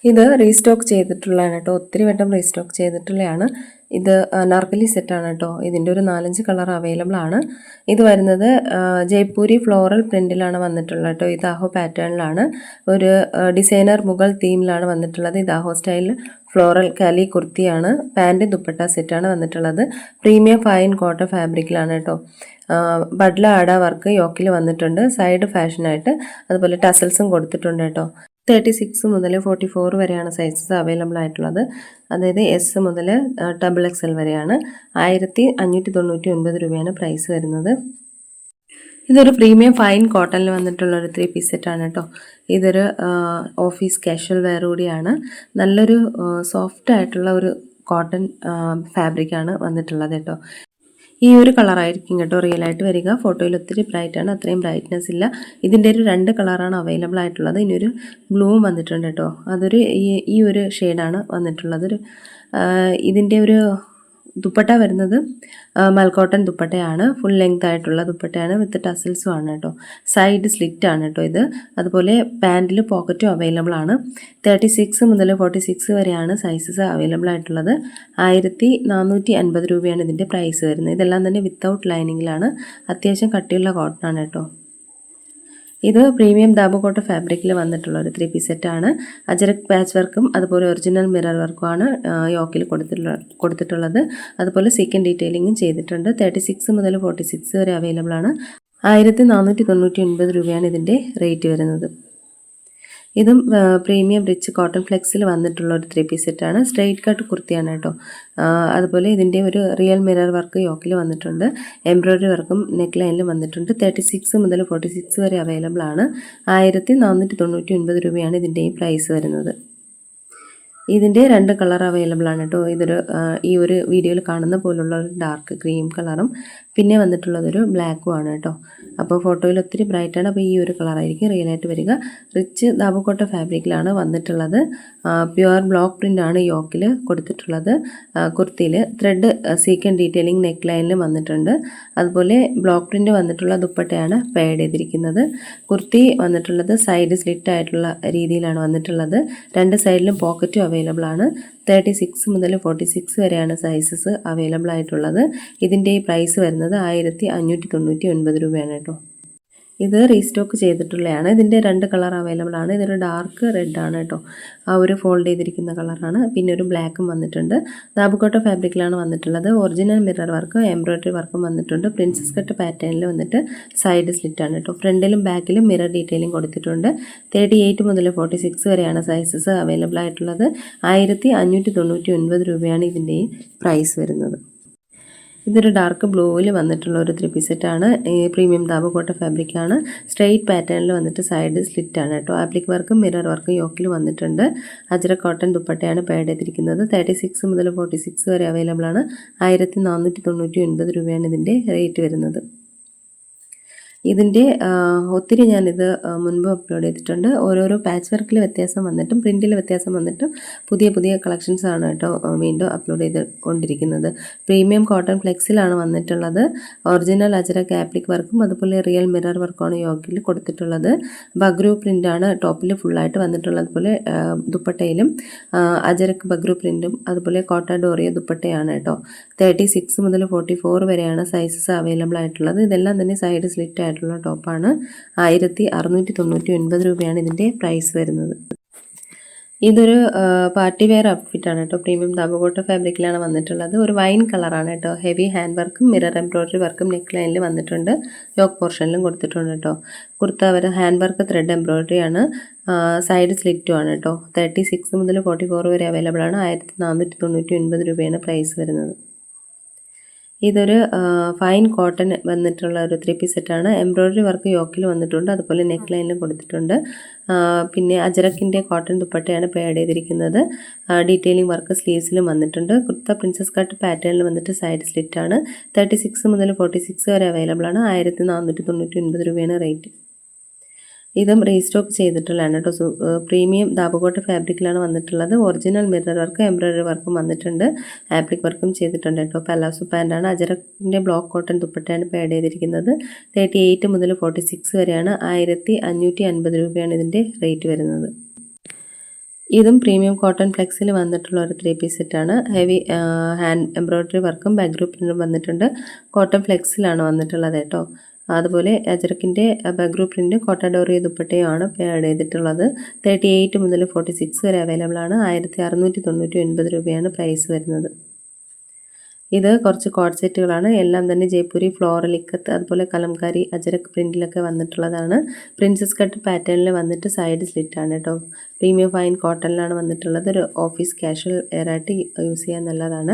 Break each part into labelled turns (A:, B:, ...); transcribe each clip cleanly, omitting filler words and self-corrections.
A: ഇത് റീസ്റ്റോക്ക് ചെയ്തിട്ടുള്ളതാണ് കേട്ടോ. ഒത്തിരി വട്ടം റീസ്റ്റോക്ക് ചെയ്തിട്ടുള്ളതാണ്. ഇത് അനാർക്കലി സെറ്റാണ് കേട്ടോ. ഇതിൻ്റെ ഒരു 4-5 കളർ അവൈലബിൾ ആണ്. ഇത് വരുന്നത് ജയ്പൂരി ഫ്ലോറൽ പ്രിൻറ്റിലാണ് വന്നിട്ടുള്ളത് കേട്ടോ. ഇതാഹോ പാറ്റേണിലാണ് ഒരു ഡിസൈനർ മുഗൾ തീമിലാണ് വന്നിട്ടുള്ളത്. ഇതാഹോ സ്റ്റൈലിൽ ഫ്ലോറൽ കാലി കുർത്തിയാണ്. പാൻറ് ദുപ്പട്ട സെറ്റാണ് വന്നിട്ടുള്ളത്. പ്രീമിയം ഫൈൻ കോട്ടൺ ഫാബ്രിക്കിലാണ് കേട്ടോ. ബഡ്ല ആട വർക്ക് യോക്കിൽ വന്നിട്ടുണ്ട്. സൈഡ് ഫാഷനായിട്ട് അതുപോലെ ടസൽസും കൊടുത്തിട്ടുണ്ട് കേട്ടോ. 36 മുതൽ 44 വരെയാണ് സൈസസ് അവൈലബിൾ ആയിട്ടുള്ളത്. അതായത് എസ് മുതൽ XXL വരെയാണ്. 1599 രൂപയാണ് പ്രൈസ് വരുന്നത്. ഇതൊരു പ്രീമിയം ഫൈൻ കോട്ടണിൽ വന്നിട്ടുള്ള ഒരു 3 പീസ് സെറ്റാണ് കേട്ടോ. ഇതൊരു ഓഫീസ് കാഷ്വൽ വെയർ കൂടിയാണ്. നല്ലൊരു സോഫ്റ്റ് ആയിട്ടുള്ള ഒരു കോട്ടൺ ഫാബ്രിക്കാണ് വന്നിട്ടുള്ളത് കേട്ടോ. ഈ ഒരു കളറായിരിക്കും കേട്ടോ റിയൽ ആയിട്ട് വരിക. ഫോട്ടോയിൽ ഒത്തിരി ബ്രൈറ്റാണ്, അത്രയും ബ്രൈറ്റ്നെസ് ഇല്ല. ഇതിൻ്റെ ഒരു 2 കളറാണ് അവൈലബിൾ ആയിട്ടുള്ളത്. ഇനിയൊരു ബ്ലൂവും വന്നിട്ടുണ്ട് കേട്ടോ. അതൊരു ഈ ഒരു ഷെയ്ഡാണ് വന്നിട്ടുള്ളത്. ഇതിൻ്റെ ഒരു ദുപ്പട്ട വരുന്നത് മൽക്കോട്ടൺ ദുപ്പട്ടയാണ്. ഫുൾ ലെങ്ത് ആയിട്ടുള്ള ദുപ്പട്ടയാണ് വിത്ത് ടസൽസും ആണ് കേട്ടോ. സൈഡ് സ്ലിറ്റ് ആണ് കേട്ടോ ഇത്. അതുപോലെ പാൻറ്റിൽ പോക്കറ്റും അവൈലബിൾ ആണ്. 36 മുതൽ 46 വരെയാണ് സൈസസ് അവൈലബിൾ ആയിട്ടുള്ളത്. 1450 രൂപയാണ് ഇതിൻ്റെ പ്രൈസ് വരുന്നത്. ഇതെല്ലാം തന്നെ വിത്തൗട്ട് ലൈനിങ്ങിലാണ്. അത്യാവശ്യം കട്ടിയുള്ള കോട്ടൺ ആണ് കേട്ടോ. ഇത് പ്രീമിയം ദാബുകോട്ട ഫാബ്രിക്കിൽ വന്നിട്ടുള്ള ഒരു 3 പീസ് സെറ്റാണ്. അജരക് പാച്ച് വർക്കും അതുപോലെ ഒറിജിനൽ മിറർ വർക്കുമാണ് യോക്കിൽ കൊടുത്തിട്ടുള്ളത്. അതുപോലെ സീക്വൻറ്റ് ഡീറ്റെയിലിങ്ങും ചെയ്തിട്ടുണ്ട്. 36 മുതൽ 46 വരെ അവൈലബിൾ ആണ്. 1499 രൂപയാണ് ഇതിൻ്റെ റേറ്റ് വരുന്നത്. ഇതും പ്രീമിയം റിച്ച് കോട്ടൺ ഫ്ലെക്സിൽ വന്നിട്ടുള്ള ഒരു 3 പീസ് സെറ്റാണ്. സ്ട്രെയിറ്റ് കട്ട് കുർത്തിയാണ് കേട്ടോ. അതുപോലെ ഇതിൻ്റെ ഒരു റിയൽ മിറർ വർക്ക് യോക്കിൽ വന്നിട്ടുണ്ട്. എംബ്രോയ്ഡറി വർക്കും നെക്ക് ലൈനിലും വന്നിട്ടുണ്ട്. 36 മുതൽ 46 വരെ അവൈലബിൾ ആണ്. 1499 രൂപയാണ് ഇതിൻ്റെയും പ്രൈസ് വരുന്നത്. ഇതിൻ്റെ 2 കളർ അവൈലബിൾ ആണ് കേട്ടോ. ഇതൊരു ഈ ഒരു വീഡിയോയിൽ കാണുന്ന പോലുള്ള ഒരു ഡാർക്ക് ക്രീം കളറും പിന്നെ വന്നിട്ടുള്ളതൊരു ബ്ലാക്കും ആണ് കേട്ടോ. അപ്പോൾ ഫോട്ടോയിൽ ഒത്തിരി ബ്രൈറ്റാണ്. അപ്പോൾ ഈ ഒരു കളറായിരിക്കും റിയലായിട്ട് വരിക. റിച്ച് ദാബുകോട്ട ഫാബ്രിക്കിലാണ് വന്നിട്ടുള്ളത്. പ്യുവർ ബ്ലോക്ക് പ്രിൻ്റ് ആണ് യോക്കിൽ കൊടുത്തിട്ടുള്ളത്. കുർത്തിയിൽ ത്രെഡ് സീക്വൻറ്റ് ഡീറ്റെയിലിംഗ് നെക്ക് ലൈനിൽ വന്നിട്ടുണ്ട്. അതുപോലെ ബ്ലോക്ക് പ്രിൻ്റ് വന്നിട്ടുള്ള ദുപ്പട്ടയാണ് പെയർഡ് ചെയ്തിരിക്കുന്നത്. കുർത്തി വന്നിട്ടുള്ളത് സൈഡ് സ്ലിറ്റ് ആയിട്ടുള്ള രീതിയിലാണ് വന്നിട്ടുള്ളത്. 2 സൈഡിലും പോക്കറ്റും അവൈലബിൾ ആണ്. 36 മുതൽ 46 വരെയാണ് സൈസസ് അവൈലബിൾ ആയിട്ടുള്ളത്. ഇതിൻ്റെ ഈ പ്രൈസ് വരുന്നത് 1599 രൂപയാണ് കേട്ടോ. ഇത് റീസ്റ്റോക്ക് ചെയ്തിട്ടുള്ളതാണ്. ഇതിൻ്റെ 2 കളർ അവൈലബിൾ ആണ്. ഇതൊരു ഡാർക്ക് റെഡ് ആണ് കേട്ടോ. ആ ഒരു ഫോൾഡ് ചെയ്തിരിക്കുന്ന കളറാണ്. പിന്നെ ഒരു ബ്ലാക്കും വന്നിട്ടുണ്ട്. ദാബുകോട്ട ഫാബ്രിക്കിലാണ് വന്നിട്ടുള്ളത്. ഒറിജിനൽ മിറർ വർക്കും എംബ്രോയ്ഡറി വർക്കും വന്നിട്ടുണ്ട്. പ്രിൻസസ് കട്ട് പാറ്റേണിൽ വന്നിട്ട് സൈഡ് സ്ലിറ്റ് ആണ് കേട്ടോ. ഫ്രണ്ടിലും ബാക്കിലും മിറർ ഡീറ്റെയിലിംഗ് കൊടുത്തിട്ടുണ്ട്. 38 മുതൽ 46 വരെയാണ് സൈസസ് അവൈലബിൾ ആയിട്ടുള്ളത്. 1599 രൂപയാണ് ഇതിൻ്റെ പ്രൈസ് വരുന്നത്. ഇതൊരു ഡാർക്ക് ബ്ലൂവിൽ വന്നിട്ടുള്ള ഒരു 3 പീസ് സെറ്റാണ്. പ്രീമിയം ദാബുകോട്ട ഫാബ്രിക്കാണ്. സ്ട്രെയിറ്റ് പാറ്റേണിൽ വന്നിട്ട് സൈഡ് സ്ലിറ്റ് ആണ് കേട്ടോ. ആപ്ലിക് വർക്കും മിറർ വർക്കും യോക്കിൽ വന്നിട്ടുണ്ട്. അജ്രക് കോട്ടൺ ദുപ്പട്ടയാണ് പെയർഡ് ചെയ്തിരിക്കുന്നത്. 36 മുതൽ 46 വരെ അവൈലബിൾ ആണ്. 1499 രൂപയാണ് ഇതിൻ്റെ റേറ്റ് വരുന്നത്. ഇതിൻ്റെ ഒത്തിരി ഞാനിത് മുൻപ് അപ്ലോഡ് ചെയ്തിട്ടുണ്ട്. ഓരോരോ പാച്ച് വർക്കിൽ വ്യത്യാസം വന്നിട്ടും പ്രിൻറ്റിൽ വ്യത്യാസം വന്നിട്ടും പുതിയ കളക്ഷൻസ് ആണ് കേട്ടോ വീണ്ടും അപ്ലോഡ് ചെയ്തുകൊണ്ടിരിക്കുന്നത്. പ്രീമിയം കോട്ടൺ ഫ്ലെക്സിലാണ് വന്നിട്ടുള്ളത്. ഒറിജിനൽ അജരക് ആപ്ലിക് വർക്കും അതുപോലെ റിയൽ മിറർ വർക്കുമാണ് യോക്കിൽ കൊടുത്തിട്ടുള്ളത്. ബഗ്രു പ്രിൻ്റാണ് ടോപ്പിൽ ഫുള്ളായിട്ട് വന്നിട്ടുള്ളത്. അതുപോലെ ദുപ്പട്ടയിലും അജരക് ബഗ്രു പ്രിൻറ്റും അതുപോലെ കോട്ട ഡോറിയ ദുപ്പട്ടയാണ് കേട്ടോ. 36 മുതൽ 44 വരെയാണ് സൈസസ് അവൈലബിൾ ആയിട്ടുള്ളത്. ഇതെല്ലാം തന്നെ സൈഡ് സ്ലിറ്റ് ആയിട്ടുള്ള ടോപ്പാണ്. 1699 രൂപയാണ് ഇതിൻ്റെ പ്രൈസ് വരുന്നത്. ഇതൊരു പാർട്ടി വെയർ ഔട്ട്ഫിറ്റാണ് കേട്ടോ. പ്രീമിയം ദാബുകോട്ട ഫാബ്രിക്കിലാണ് വന്നിട്ടുള്ളത്. ഒരു വൈൻ കളറാണ് കേട്ടോ. ഹെവി ഹാൻഡ് വർക്കും മിറർ എംബ്രോയ്ഡറി വർക്കും നെക്ക് ലൈനിൽ വന്നിട്ടുണ്ട്. യോക്ക് പോർഷനിലും കൊടുത്തിട്ടുണ്ട് കേട്ടോ. Kurta hand work thread embroidery ആണ്. സൈഡ് സ്ലിറ്റും ആണ് കേട്ടോ. 36 മുതൽ 44 വരെ അവൈലബിൾ ആണ്. 1499 രൂപയാണ് പ്രൈസ് വരുന്നത്. ഇതൊരു ഫൈൻ കോട്ടൺ വന്നിട്ടുള്ള ഒരു 3 പീസ് സെറ്റാണ്. എംബ്രോയ്ഡറി വർക്ക് യോക്കിൽ വന്നിട്ടുണ്ട്. അതുപോലെ നെക്ക് ലൈനിലും കൊടുത്തിട്ടുണ്ട്. പിന്നെ അജരക്കിൻ്റെ കോട്ടൺ ദുപ്പട്ടയാണ് പെയർഡ് ചെയ്തിരിക്കുന്നത്. ഡീറ്റെയിലിംഗ് വർക്ക് സ്ലീവ്സിലും വന്നിട്ടുണ്ട്. കുർത്ത പ്രിൻസസ് കട്ട് പാറ്റേണിൽ വന്നിട്ട് സൈഡ് സ്ലിറ്റാണ്. 36 മുതൽ 46 വരെ അവൈലബിൾ ആണ്. 1499 രൂപയാണ് റേറ്റ്. ഇതും റീസ്റ്റോക്ക് ചെയ്തിട്ടുള്ളതാണ് കേട്ടോ. പ്രീമിയം ദാബുകോട്ട ഫാബ്രിക്കിലാണ് വന്നിട്ടുള്ളത്. ഒറിജിനൽ മിറർ വർക്ക് എംബ്രോയ്ഡറി വർക്കും വന്നിട്ടുണ്ട്. ആപ്ലിക് വർക്കും ചെയ്തിട്ടുണ്ട് കേട്ടോ. പലാസോ പാൻറ്റാണ്. അജരക്കിൻ്റെ ബ്ലോക്ക് കോട്ടൺ ദുപ്പട്ടയാണ് പെയർഡ് ചെയ്തിരിക്കുന്നത്. 38 മുതൽ 46 വരെയാണ്. 1550 രൂപയാണ് ഇതിൻ്റെ റേറ്റ് വരുന്നത്. ഇതും പ്രീമിയം കോട്ടൺ ഫ്ലെക്സിൽ വന്നിട്ടുള്ള ഒരു 3 പീസ് സെറ്റാണ്. ഹെവി ഹാൻഡ് എംബ്രോയ്ഡറി വർക്കും ബാക്ക് ഗ്രൂപ്പ് പ്രിൻറ്റും വന്നിട്ടുണ്ട്. കോട്ടൺ ഫ്ലെക്സിലാണ് വന്നിട്ടുള്ളത് കേട്ടോ. അതുപോലെ അജ്രക്കിൻ്റെ ബാക്ക് ഗ്രൂപ്പ് പ്രിൻറ്റ് കോട്ടഡോറി ദുപ്പട്ടയുമാണ് ആഡ് ചെയ്തിട്ടുള്ളത്. 38 മുതൽ 46 വരെ അവൈലബിൾ ആണ്. 1699 രൂപയാണ് പ്രൈസ് വരുന്നത്. ഇത് കുറച്ച് കോഡ് സെറ്റുകളാണ്. എല്ലാം തന്നെ ജയ്പൂരി ഫ്ലോറൽ ഇക്കത്ത് അതുപോലെ കലംകാരി അജരക് പ്രിൻറ്റിലൊക്കെ വന്നിട്ടുള്ളതാണ്. പ്രിൻസസ് കട്ട് പാറ്റേണിൽ വന്നിട്ട് സൈഡ് സ്ലിറ്റാണ് കേട്ടോ. പ്രീമിയം ഫൈൻ കോട്ടണിലാണ് വന്നിട്ടുള്ളത്. ഒരു ഓഫീസ് കാഷ്വൽ വെയറായിട്ട് യൂസ് ചെയ്യാൻ നല്ലതാണ്.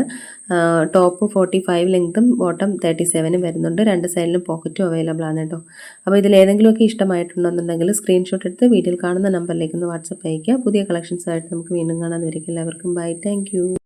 A: ടോപ്പ് 45 ലെങ്ത്തും ബോട്ടം 37 വരുന്നുണ്ട്. രണ്ട് സൈഡിലും പോക്കറ്റും അവൈലബിൾ ആണ് കേട്ടോ. അപ്പോൾ ഇതിലേതെങ്കിലുമൊക്കെ ഇഷ്ടമായിട്ടുണ്ടെന്നുണ്ടെങ്കിൽ സ്ക്രീൻഷോട്ട് എടുത്ത് വീഡിയോയിൽ കാണുന്ന നമ്പറിലേക്ക് ഒന്ന് വാട്സപ്പ് അയയ്ക്കുക. പുതിയ കളക്ഷൻസായിട്ട് നമുക്ക് വീണ്ടും കാണാൻ വരിക. എല്ലാവർക്കും ബൈ. Thank you.